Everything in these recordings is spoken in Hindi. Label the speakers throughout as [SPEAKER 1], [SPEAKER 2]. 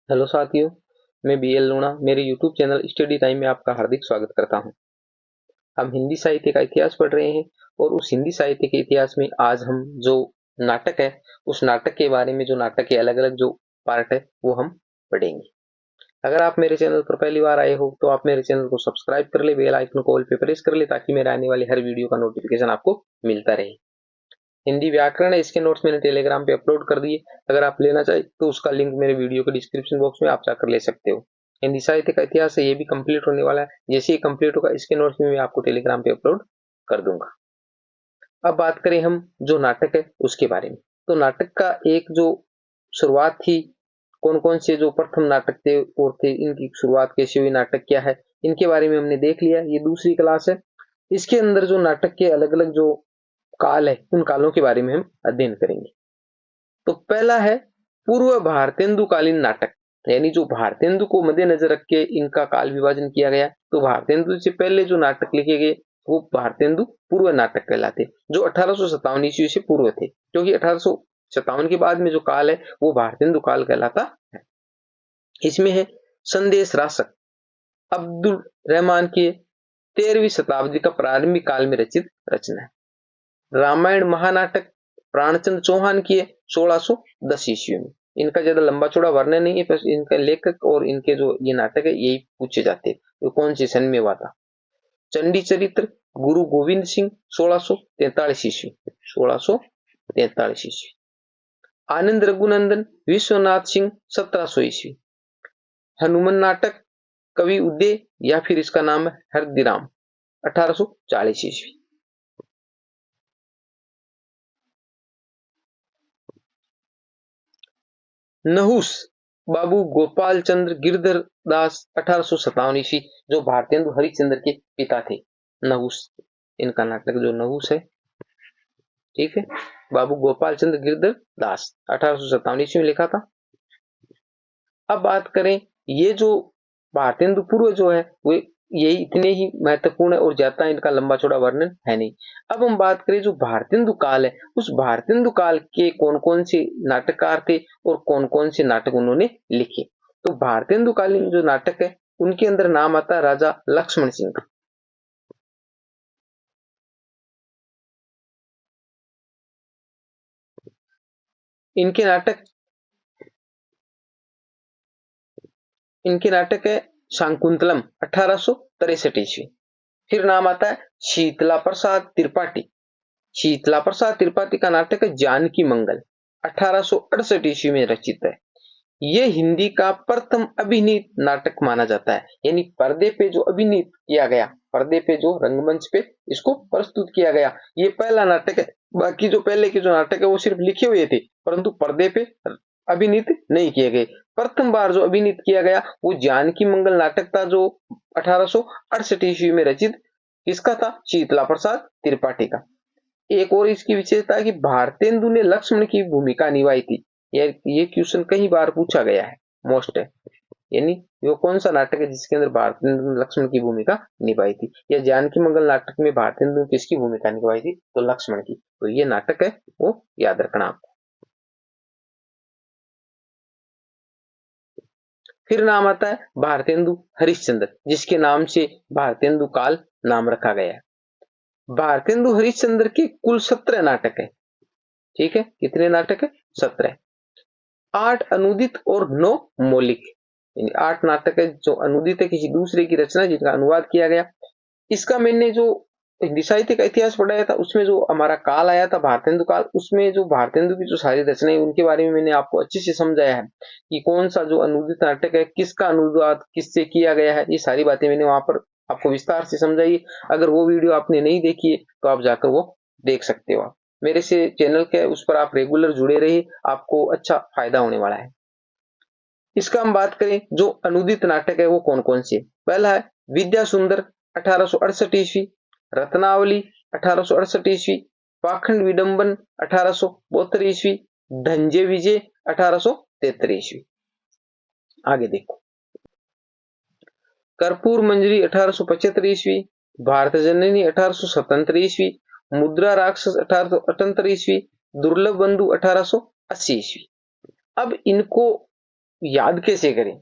[SPEAKER 1] हेलो साथियों, मैं बीएल लूणा मेरे यूट्यूब चैनल स्टडी टाइम में आपका हार्दिक स्वागत करता हूं। हम हिंदी साहित्य का इतिहास पढ़ रहे हैं और उस हिंदी साहित्य के इतिहास में आज हम जो नाटक है उस नाटक के बारे में, जो नाटक के अलग अलग जो पार्ट है वो हम पढ़ेंगे। अगर आप मेरे चैनल पर पहली बार आए हो तो आप मेरे चैनल को सब्सक्राइब कर ले, बेल आइकन को ऑल पे प्रेस कर ले ताकि मेरे आने वाली हर वीडियो का नोटिफिकेशन आपको मिलता रहे। हिंदी व्याकरण है, इसके नोट्स मैंने टेलीग्राम पे अपलोड कर दिए। अगर आप लेना चाहे तो उसका लिंक मेरे वीडियो के डिस्क्रिप्शन बॉक्स में आप जाकर ले सकते हो। हिंदी साहित्य का इतिहास है, ये भी कंप्लीट होने वाला है। जैसे ही कंप्लीट होगा इसके नोट्स में मैं आपको टेलीग्राम पे अपलोड कर दूंगा। अब बात करें हम जो नाटक है उसके बारे में। तो नाटक का एक जो शुरुआत थी, कौन कौन से जो प्रथम नाटक थे और थे, इनकी शुरुआत कैसे हुई, नाटक क्या है, इनके बारे में हमने देख लिया। ये दूसरी क्लास है। इसके अंदर जो नाटक के अलग अलग जो काल है उन कालों के बारे में हम अध्ययन करेंगे। तो पहला है पूर्व भारतेंदुकालीन नाटक, यानी जो भारतेंदु को मद्देनजर रख के इनका काल विभाजन किया गया। तो भारतेंदु से पहले जो नाटक लिखे गए वो भारतेंदु पूर्व नाटक कहलाते, जो 1857 ईस्वी से पूर्व थे, क्योंकि 1857 के बाद में जो काल है वो भारतेंदु काल कहलाता है। इसमें है संदेश रासक अब्दुल रहमान की 13वीं शताब्दी का प्रारंभिक काल में रचित रचना है। रामायण महानाटक प्राणचंद चौहान की है 1610 ईस्वी में। इनका ज्यादा लंबा चौड़ा वर्णन नहीं है, बस इनका लेखक और इनके जो ये नाटक है यही पूछे जाते हैं, तो कौन से सन में हुआ था। चंडी चरित्र गुरु गोविंद सिंह 1643 ईस्वी, 1643 ईस्वी। आनंद रघुनंदन विश्वनाथ सिंह 1700 ईस्वी। हनुमान नाटक कवि उदय या फिर इसका नाम है हरदीराम 1840 ईस्वी। नहुस बाबू गोपाल चंद्र गिरधर दास 1857 ईस्वी, जो भारतेंदु हरिश्चंद्र के पिता थे। नहुस, इनका नाटक जो नहुस है, ठीक है, बाबू गोपाल चंद्र गिरधर दास 1857 ईस्वी में लिखा था। अब बात करें, ये जो भारतेंदु पूर्व जो है वो यही इतने ही महत्वपूर्ण है और ज्यादा इनका लंबा चौड़ा वर्णन है नहीं। अब हम बात करें जो भारतेंदु काल है, उस भारतेंदु काल के कौन कौन से नाटककार थे और कौन कौन से नाटक उन्होंने लिखे। तो भारतेंदु कालीन जो नाटक है उनके अंदर नाम आता है राजा लक्ष्मण सिंह का। इनके नाटक इनके नाटक है शाकुंतलम 1863 ईस्वी। फिर नाम आता है शीतला प्रसाद त्रिपाठी। शीतला प्रसाद त्रिपाठी का नाटक है जानकी मंगल 1868 ईस्वी में रचित है। ये हिंदी का प्रथम अभिनीत नाटक माना जाता है, यानी पर्दे पे जो अभिनीत किया गया, पर्दे पे जो रंगमंच पे इसको प्रस्तुत किया गया, ये पहला नाटक है। बाकी जो पहले के जो नाटक है वो सिर्फ लिखे हुए थे परंतु पर्दे पे अभिनीत नहीं किए गए। प्रथम बार जो अभिनीत किया गया वो जानकी मंगल नाटक था, जो 1868 ईस्वी में रचित किसका था, शीतला प्रसाद त्रिपाठी का। एक और इसकी विशेषता है कि भारतेंदु ने लक्ष्मण की भूमिका निभाई थी। ये क्वेश्चन कई बार पूछा गया है, मोस्ट है, यानी वो कौन सा नाटक है जिसके अंदर भारतेंदु ने लक्ष्मण की भूमिका निभाई थी, या जानकी मंगल नाटक में भारतेंदु ने किसकी भूमिका निभाई थी, तो लक्ष्मण की। तो ये नाटक है वो याद रखना आपको। फिर नाम आता है भारतेंदु हरिश्चंद्र, जिसके नाम से भारतेंदु काल नाम रखा गया है। भारतेंदु हरिश्चंद्र के कुल 17 नाटक है, ठीक है, कितने नाटक है, 17। 8 अनुदित और 9 मौलिक, यानी 8 नाटक है जो अनुदित है, किसी दूसरे की रचना जिनका अनुवाद किया गया। इसका मैंने जो हिंदी साहित्य का इतिहास पढ़ाया था उसमें जो हमारा काल आया था भारतेंदु काल, उसमें जो भारतेंदु की जो सारी रचनाएं उनके बारे में मैंने आपको अच्छे से समझाया है कि कौन सा जो अनुदित नाटक है, किसका अनुवाद किससे किया गया है, ये सारी बातें मैंने वहां पर आपको विस्तार से समझाई। अगर वो वीडियो आपने नहीं देखी है तो आप जाकर वो देख सकते हो। मेरे से चैनल के उस पर आप रेगुलर जुड़े रहिए, आपको अच्छा फायदा होने वाला है। इसका हम बात करें जो अनुदित नाटक है वो कौन कौन से, पहला है विद्या सुंदर 1868 ईस्वी, रत्नावली 1868 ईस्वी, पाखंड विडंबन 1872 ईस्वी, धंजे विजय 1873 ईस्वी। आगे देखो, कर्पूर मंजरी 1875 ईस्वी, भारत जननी 1877 ईस्वी, मुद्रा राक्षस 1878 ईस्वी, दुर्लभ बंधु 1880 ईस्वी। अब इनको याद कैसे करें,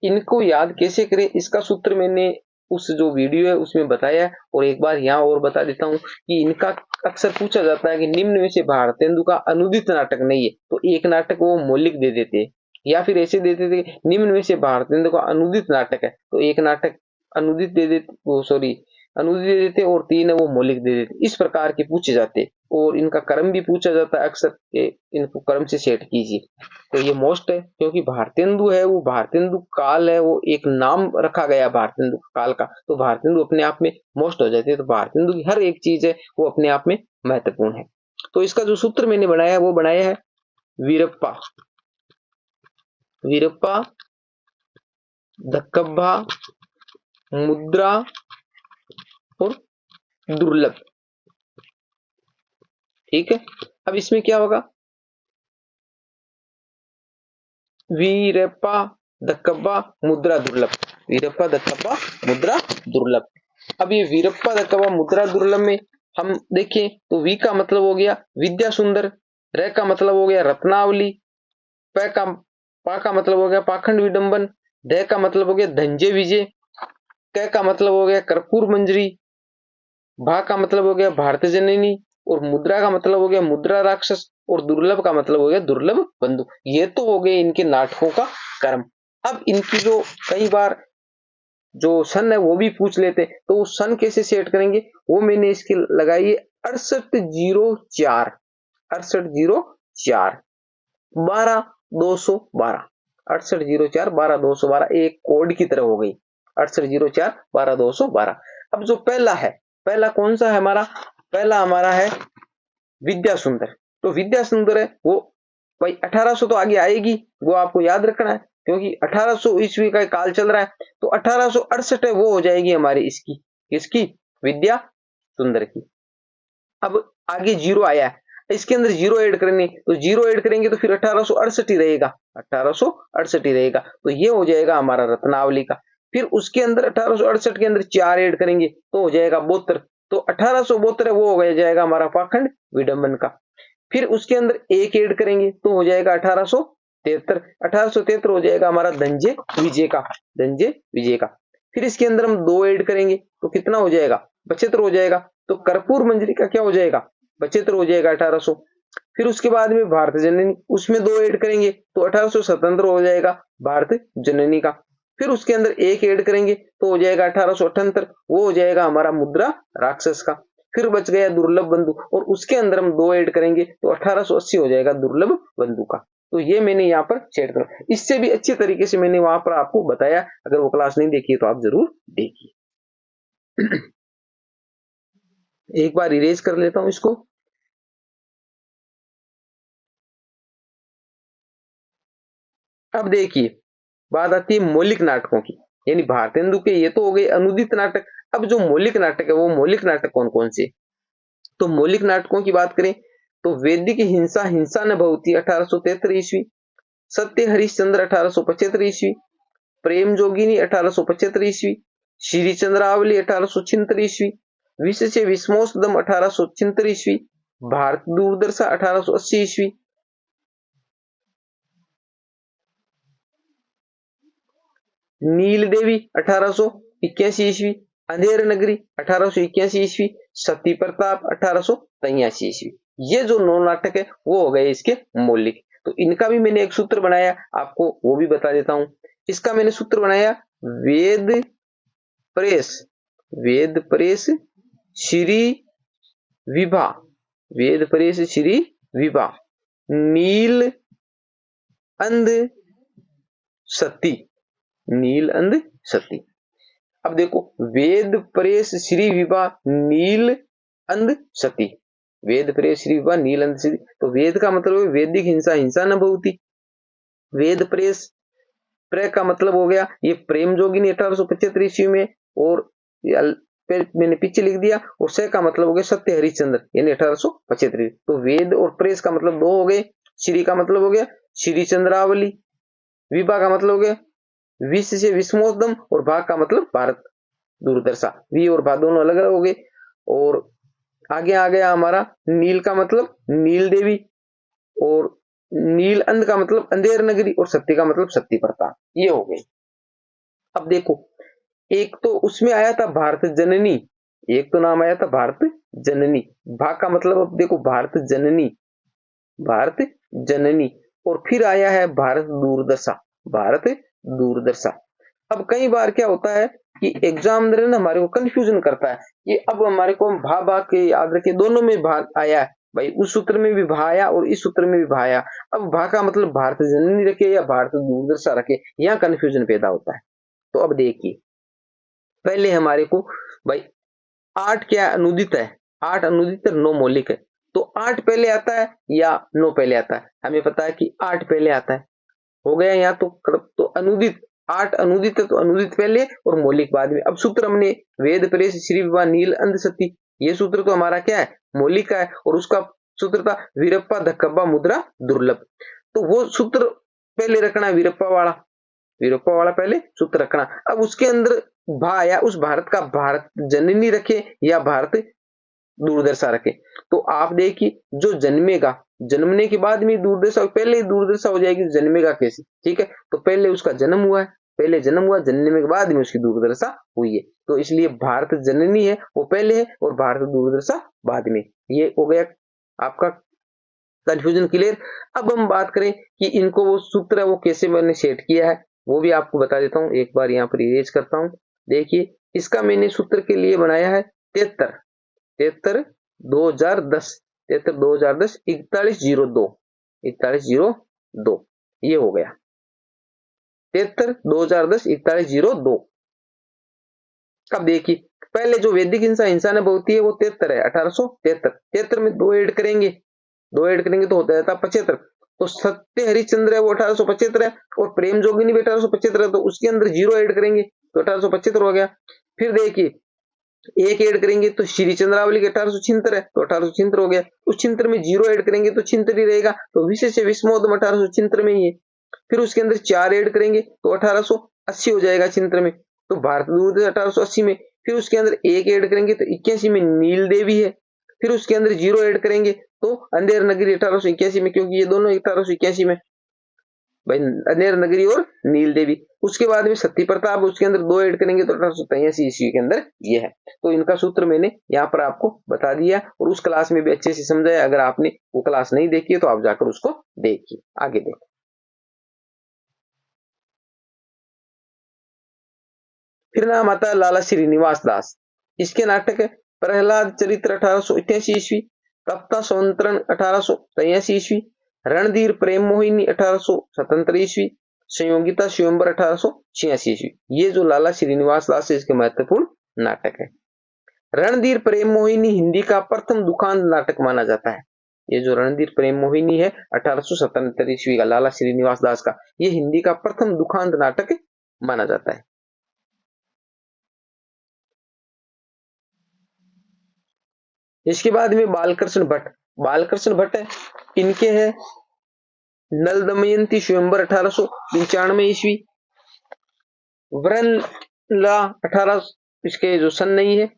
[SPEAKER 1] इनको याद कैसे करें, इसका सूत्र मैंने उस जो वीडियो है उसमें बताया है, और एक बार यहाँ और बता देता हूँ कि इनका अक्सर पूछा जाता है कि निम्न में से भारतेंदु का अनुदित नाटक नहीं है, तो एक नाटक वो मौलिक दे देते हैं, या फिर ऐसे देते थे निम्न में से भारतेंदु का अनुदित नाटक है, तो एक नाटक अनुदित दे देते, वो सॉरी अनुदित दे देते और 3 है वो मौलिक दे देते। इस प्रकार के पूछे जाते, और इनका क्रम भी पूछा जाता है अक्सर, इनको क्रम से सेट कीजिए। तो ये मोस्ट है, क्योंकि भारतेंदु है वो भारतेंदु काल है, वो एक नाम रखा गया भारतेंदु काल का, तो भारतेंदु अपने आप में मोस्ट हो जाते हैं। तो भारतेंदु की हर एक चीज है वो अपने आप में महत्वपूर्ण है। तो इसका जो सूत्र मैंने बनाया वो बनाया है वीरप्पा, वीरप्पा, धक्कब्बा, मुद्रा और दुर्लभ। ठीक है, अब इसमें क्या होगा, वीरप्पा, धक्कब्बा, मुद्रा, दुर्लभ, वीरप्पा, धक्कब्बा, मुद्रा, दुर्लभ। अब ये वीरप्पा, धक्कब्बा, मुद्रा, दुर्लभ में हम देखें तो वी का मतलब हो गया विद्या सुंदर, र का मतलब हो गया रत्नावली, पा का मतलब हो गया पाखंड विडंबन, ध का मतलब हो गया धंजे विजय, क का मतलब हो गया कर्पूर मंजरी, भा का मतलब हो गया भारत जननी, और मुद्रा का मतलब हो गया मुद्रा राक्षस, और दुर्लभ का मतलब हो गया दुर्लभ बंधु। ये तो हो गए इनके नाटकों का क्रम। अब इनकी जो कई बार जो सन है वो भी पूछ लेते, तो उस सन कैसे सेट करेंगे वो मैंने इसकी लगाई है 6804, 6804, 12212, 6804 12212 एक कोड की तरह हो गई, 6804 12212। अब जो पहला है, पहला कौन सा है हमारा, पहला हमारा है विद्या सुंदर। तो विद्या सुंदर है वो भाई 1800 तो आगे आएगी, वो आपको याद रखना है, क्योंकि 1800 ईस्वी का काल चल रहा है, तो 1868 है वो हो जाएगी हमारी इसकी, किसकी, विद्या सुंदर की। अब आगे जीरो आया है, इसके अंदर जीरो ऐड करनी, तो जीरो ऐड करेंगे तो फिर 1868 ही रहेगा, 1868 ही रहेगा, तो ये हो जाएगा हमारा रत्नावली का। फिर उसके अंदर 1868 के अंदर 4 ऐड करेंगे तो हो जाएगा 72, तो 1872 है वो हो जाएगा हमारा पाखंड विडंबन का। फिर उसके अंदर एक ऐड करेंगे तो हो जाएगा 1873, 1873 हो जाएगा हमारा धनंजय विजय का, धनंजय विजय का। फिर इसके अंदर हम 2 ऐड करेंगे तो कितना हो जाएगा, 75 हो जाएगा, तो कर्पूर मंजरी का क्या हो जाएगा, 75 हो जाएगा 1800। फिर उसके बाद में भारत जननी, उसमें 2 ऐड करेंगे तो 1877 हो जाएगा भारत जननी का। फिर उसके अंदर एक ऐड करेंगे तो हो जाएगा 1878, वो हो जाएगा हमारा मुद्रा राक्षस का। फिर बच गया दुर्लभ बंधु, और उसके अंदर हम 2 ऐड करेंगे तो 1880 हो जाएगा दुर्लभ बंधु का। तो ये मैंने यहाँ पर सेट करा, इससे भी अच्छे तरीके से मैंने वहां पर आपको बताया, अगर वो क्लास नहीं देखी तो आप जरूर देखिए। एक बार इरेज कर लेता हूं इसको। अब देखिए बात आती है मौलिक नाटकों की, यानी भारतेंदु के ये तो हो गए अनुदित नाटक। अब जो मौलिक नाटक है वो मौलिक नाटक कौन कौन से, तो मौलिक नाटकों की बात करें तो वैदिक हिंसा, हिंसा न भवती 1873 ईस्वी, सत्य हरिश्चंद्र 1875 ईस्वी, प्रेम जोगिनी 1875 ईस्वी, श्री चंद्रावली 1876 ईस्वी, विश्व से विस्मोसदम 1876 ईस्वी, भारत दूरदर्शा 1880 ईस्वी, नील देवी 1881 ईस्वी, अंधेर नगरी 1881 ईस्वी, सती प्रताप 1883 ईस्वी। ये जो 9 नाटक है वो हो गए इसके मौलिक। तो इनका भी मैंने एक सूत्र बनाया, आपको वो भी बता देता हूं। इसका मैंने सूत्र बनाया वेद प्रेस, वेद प्रेस श्री विभा, वेद प्रेस श्री विभा, नील अंध सती, नील अंध सती। अब देखो वेद प्रेस श्री विभा नील अंध सती, वेद प्रेस श्री विभा नील अंध सती। तो वेद का मतलब है वैदिक हिंसा, हिंसा न भवती, वेद प्रेस, प्रे का मतलब हो गया ये प्रेम जोगिनी 1875 ईस्वी में, और मैंने पीछे लिख दिया, और से का मतलब हो गया सत्य हरिश्चंद्र यानी 1875। तो वेद और प्रेस का मतलब 2 हो गए, श्री का मतलब हो गया श्री चंद्रावली, विभा का मतलब हो गया विश्व से विस्मोदम, और भाग का मतलब भारत दूरदर्शा, वी और भा दोनों अलग अलग हो गए। और आगे आ गया हमारा नील का मतलब नील देवी, और नील अंध का मतलब अंधेर नगरी और सत्य का मतलब सत्य प्रताप, ये हो गई। अब देखो, एक तो उसमें आया था भारत जननी, एक तो नाम आया था भारत जननी, भा का मतलब अब देखो भारत जननी, भारत जननी, और फिर आया है भारत दूरदर्शा, भारत दूरदर्शा। अब कई बार क्या होता है कि एग्जामिनर ना हमारे को कंफ्यूजन करता है, ये अब हमारे को भा भा के याद रखे, दोनों में भा आया है भाई, उस सूत्र में भी भा आया और इस सूत्र में भी भा आया। अब भा का मतलब भारत जननी रखे या भारत दूरदर्शा रखे, यहाँ कंफ्यूजन पैदा होता है। तो अब देखिए, पहले हमारे को भाई 8 क्या अनुदित है, 8 अनुदित है, 9 मौलिक है, तो 8 पहले आता है या 9 पहले आता है? हमें पता है कि 8 पहले आता है, हो गया यहाँ तो अनुदित, 8 अनुदित है तो अनुदित पहले और मौलिक बाद में। अब सूत्र हमने वेद प्रेस श्री विवाह नील अंध सती, ये सूत्र तो हमारा क्या है, मौलिक का है, और उसका सूत्र था वीरप्पा धक्कब्बा मुद्रा दुर्लभ, तो वो सूत्र पहले रखना है, वीरप्पा वाला, वीरप्पा वाला पहले सूत्र रखना। अब उसके अंदर भा आया, उस भारत का भारत जननी रखे या भारत दूरदर्शा रखे, तो आप देखिए जो जन्मेगा, जन्मने के बाद में दूरदर्शा, पहले ही दूरदर्शा हो जाएगी, जन्मेगा कैसे? ठीक है, तो पहले उसका जन्म हुआ है, पहले जन्म हुआ, जन्मने के बाद में उसकी दूरदर्शा हुई है, तो इसलिए भारत जननी है वो पहले है और भारत दूरदर्शा बाद में। ये हो गया आपका कंफ्यूजन क्लियर। अब हम बात करें कि इनको वो सूत्र है वो कैसे मैंने सेट किया है, वो भी आपको बता देता हूं, एक बार यहाँ पर इरेज करता हूं। देखिए, इसका मैंने सूत्र के लिए बनाया है 73 73 2010, 73 2010 4102, 4102, ये हो गया 73 2010 4102। अब देखिए, पहले जो वैदिक हिंसा हिंसा ने होती है वो 73 है, 1873, 73 में 2 ऐड करेंगे, 2 ऐड करेंगे तो होता है 75, तो सत्य हरिश्चंद्र है वो 1875 है, और प्रेम जोगिनी भी 1875 है, तो उसके अंदर 0 ऐड करेंगे तो 1875 हो गया। फिर देखिए, एक ऐड करेंगे तो श्री चंद्रावली के 1876 है, तो 1876 हो गया, उस छिंतर में 0 ऐड करेंगे तो छिंतर ही रहेगा, तो विशेष विस्मोदम 1876 में ही है। फिर उसके अंदर 4 ऐड करेंगे तो 1880 हो जाएगा छिंतर में, तो भारत दूरदर्शन 1880 में। फिर उसके अंदर एक ऐड करेंगे तो 81 में नील देवी है। फिर उसके अंदर 0 ऐड करेंगे तो अंधेर नगरी 1881 में, क्योंकि ये दोनों 1881 में भाई, अंधेर नगरी और नील देवी। उसके बाद में सती प्रताप, उसके अंदर 2 ऐड करेंगे तो 1883 ईस्वी के अंदर ये है। तो इनका सूत्र मैंने यहाँ पर आपको बता दिया और उस क्लास में भी अच्छे से समझाया। अगर आपने वो क्लास नहीं देखी है तो आप जाकर उसको देखिए। आगे देखिए, फिर नाम आता है लाला श्रीनिवास दास। इसके नाटक है प्रहलाद चरित्र 1888 ईस्वी, तप्ता संवतरण 1883 ईस्वी, रणधीर प्रेम मोहिनी 1877 ईस्वी, संयोगिता स्वयंवर 1886 ईस्वी। ये जो लाला श्रीनिवास दास है इसके महत्वपूर्ण नाटक है। रणधीर प्रेम मोहिनी हिंदी का प्रथम दुखांत नाटक माना जाता है। ये जो रणधीर प्रेम मोहिनी है 1877 ईस्वी का लाला श्रीनिवास दास का, ये हिंदी का प्रथम दुखांत नाटक माना जाता है। इसके बाद में बालकृष्ण भट्ट, बालकृष्ण भट्ट है, इनके है नल दमयंती स्वयंवर 1895 ईस्वी, वरनला 18, इसके जो सन नहीं है,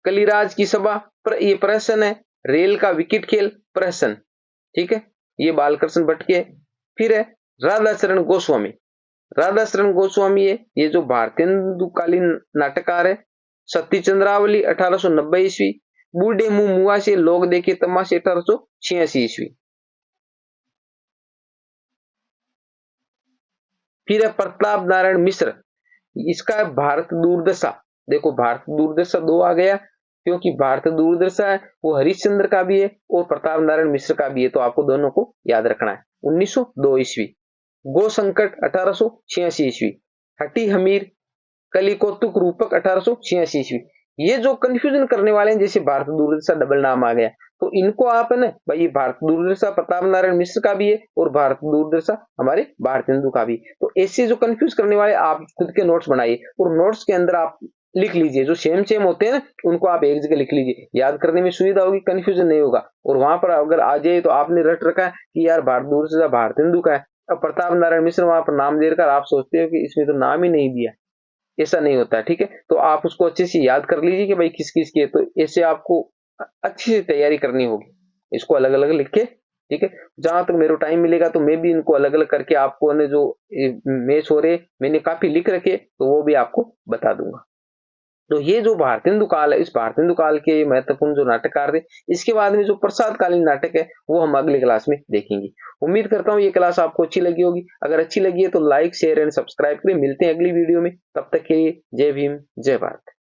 [SPEAKER 1] कलिराज की सभा ये प्रहसन है, रेल का विकेट खेल प्रहसन, ठीक है, ये बालकृष्ण भट्ट के। फिर है राधाचरण गोस्वामी, राधाचरण गोस्वामी है, ये जो भारतेंदुकालीन नाटककार है। सती चंद्रावली 1890 ईस्वी, बूढ़े मुंह मुआ से लोग देखे तमाशे 1886 ईस्वी। फिर है प्रताप नारायण मिश्र, इसका है भारत दूरदशा। देखो, भारत दूरदशा 2 आ गया, क्योंकि भारत दूरदशा है वो हरिश्चंद्र का भी है और प्रताप नारायण मिश्र का भी है, तो आपको दोनों को याद रखना है। 1902 ईस्वी, गो संकट 1886 ईस्वी, हटी हमीर कलिकोतुक रूपक 1886 ईस्वी। ये जो कंफ्यूजन करने वाले हैं, जैसे भारत दूरदर्शन डबल नाम आ गया, तो इनको आप है ना भाई, भारत दूरदर्शन प्रताप नारायण मिश्र का भी है और भारत दूरदर्शन हमारे भारतेंदु का भी। तो ऐसे जो कंफ्यूज करने वाले आप खुद के नोट्स बनाइए और नोट्स के अंदर आप लिख लीजिए, जो सेम सेम होते हैं ना उनको आप एक जगह लिख लीजिए, याद करने में सुविधा होगी, कंफ्यूजन नहीं होगा। और वहां पर अगर आ जाए तो आपने रट रखा है कि यार भारत दूरदर्शन भारतेंदु का है, अब प्रताप नारायण मिश्र वहां पर नाम देकर आप सोचते हो कि इसमें तो नाम ही नहीं दिया, ऐसा नहीं होता है, ठीक है। तो आप उसको अच्छे से याद कर लीजिए कि भाई किस किस की है, तो ऐसे आपको अच्छी से तैयारी करनी होगी, इसको अलग अलग लिख के ठीक है। जहां तक मेरे को टाइम मिलेगा तो मैं भी इनको अलग अलग करके आपको ने जो मैच हो रहे मैंने काफी लिख रखे तो वो भी आपको बता दूंगा। तो ये जो भारतेंदु काल है, इस भारतेंदु काल के महत्वपूर्ण जो नाटककार थे, इसके बाद में जो प्रसाद कालीन नाटक है वो हम अगली क्लास में देखेंगे। उम्मीद करता हूँ ये क्लास आपको अच्छी लगी होगी। अगर अच्छी लगी है तो लाइक शेयर एंड सब्सक्राइब करें। मिलते हैं अगली वीडियो में, तब तक के लिए जय भीम जय भारत।